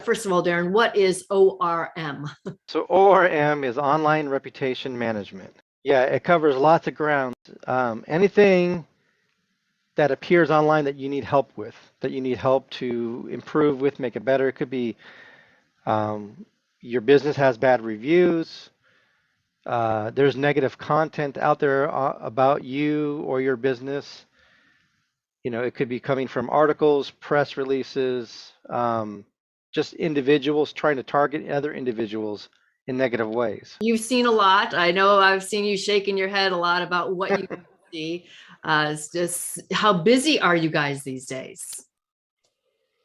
First of all, Darren, what is ORM? So ORM is online reputation management. Yeah, it covers lots of ground. Anything that appears online that you need help with, that you need help to improve with, make it better. It could be um, your business has bad reviews. There's negative content out there about you or your business. It could be coming from articles, press releases, just individuals trying to target other individuals in negative ways. You've seen a lot. I know I've seen you shaking your head a lot about what you see. It's just how busy are you guys these days?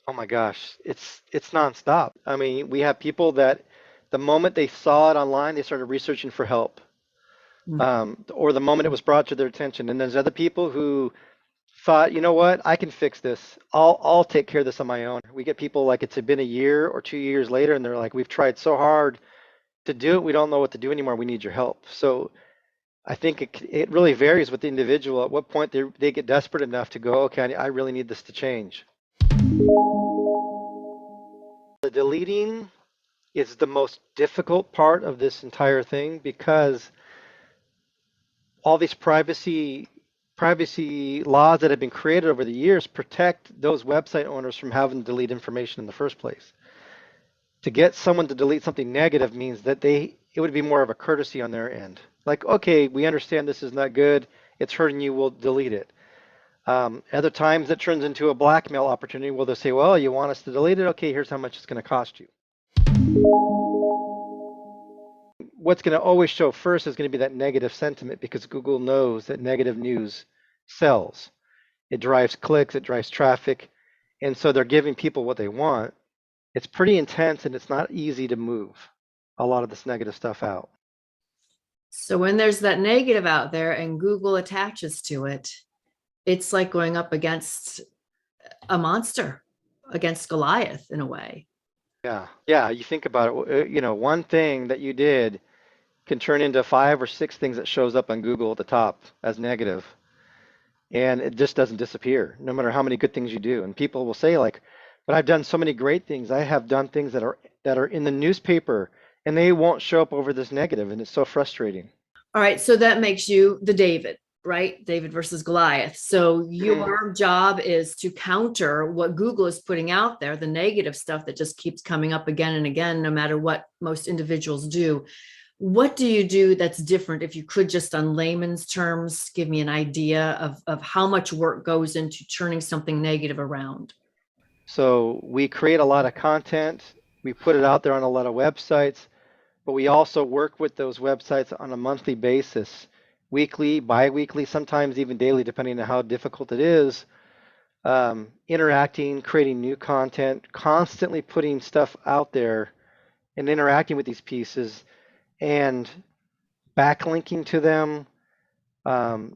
Oh my gosh, it's nonstop. I mean, we have people that the moment they saw it online, they started researching for help, or the moment it was brought to their attention. And there's other people who thought, you know what, I can fix this. I'll take care of this on my own. We get people like it's been a year or 2 years later, and they're like, we've tried so hard to do it, we don't know what to do anymore. We need your help. So I think it really varies with the individual. At what point they get desperate enough to go, okay, I really need this to change. The deleting is the most difficult part of this entire thing because all these privacy laws that have been created over the years protect those website owners from having to delete information in the first place. To get someone to delete something negative means that it would be more of a courtesy on their end. Like, okay, we understand this is not good. It's hurting you. We'll delete it. Other times it turns into a blackmail opportunity where they'll say, well, you want us to delete it? Okay, here's how much it's going to cost you. What's going to always show first is going to be that negative sentiment because Google knows that negative news sells. It drives clicks, it drives traffic, and so they're giving people what they want. It's pretty intense and it's not easy to move a lot of this negative stuff out. So when there's that negative out there and Google attaches to it, it's like going up against a monster, against Goliath in a way. Yeah, you think about it, one thing that you did can turn into 5 or 6 things that shows up on Google at the top as negative, and it just doesn't disappear, no matter how many good things you do. And people will say like, but I've done so many great things. I have done things that are in the newspaper and they won't show up over this negative, and it's so frustrating. All right, so that makes you the David, right? David versus Goliath. So your job is to counter what Google is putting out there, the negative stuff that just keeps coming up again and again, no matter what most individuals do. What do you do that's different? If you could just on layman's terms, give me an idea of how much work goes into turning something negative around. So we create a lot of content, we put it out there on a lot of websites, but we also work with those websites on a monthly basis, weekly, bi-weekly, sometimes even daily, depending on how difficult it is. Interacting, creating new content, constantly putting stuff out there and interacting with these pieces and backlinking to them.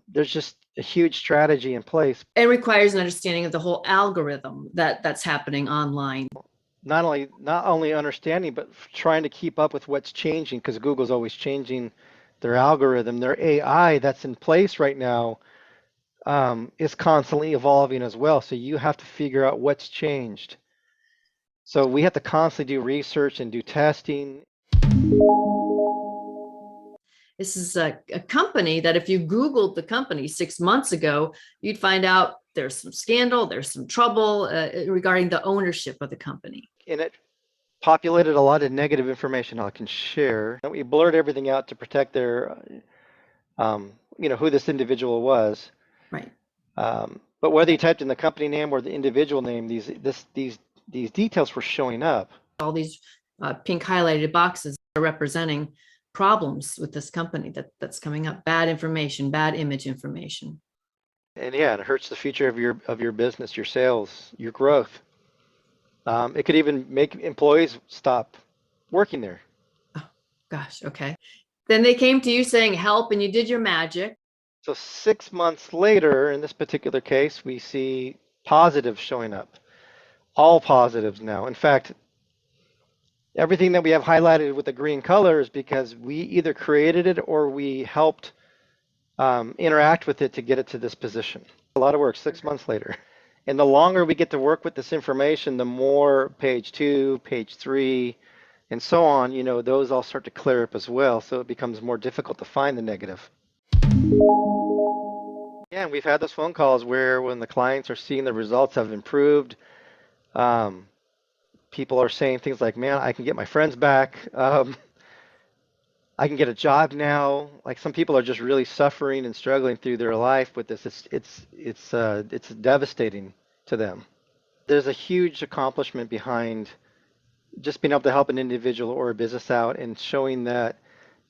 There's just a huge strategy in place. It requires an understanding of the whole algorithm that's happening online. Not only understanding, but trying to keep up with what's changing because Google's always changing their algorithm, their AI that's in place right now is constantly evolving as well. So you have to figure out what's changed. So we have to constantly do research and do testing. This is a company that if you Googled the company 6 months ago, you'd find out there's some scandal, there's some trouble regarding the ownership of the company. And it populated a lot of negative information I can share. And we blurred everything out to protect who this individual was. Right. But whether you typed in the company name or the individual name, these details were showing up. All these pink highlighted boxes are representing problems with this company that's coming up. Bad information, bad image information. And yeah, it hurts the future of your business, your sales, your growth. It could even make employees stop working there. Oh, gosh. Okay. Then they came to you saying help, and you did your magic. So 6 months later, in this particular case, we see positives showing up. All positives now. In fact, everything that we have highlighted with the green color is because we either created it or we helped interact with it to get it to this position. A lot of work 6 months later. And the longer we get to work with this information, the more page 2, page 3, and so on, those all start to clear up as well. So it becomes more difficult to find the negative. Yeah, and we've had those phone calls where when the clients are seeing the results have improved, um, people are saying things like, "Man, I can get my friends back. I can get a job now." Like some people are just really suffering and struggling through their life with this. It's devastating to them. There's a huge accomplishment behind just being able to help an individual or a business out and showing that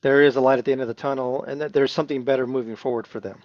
there is a light at the end of the tunnel and that there's something better moving forward for them.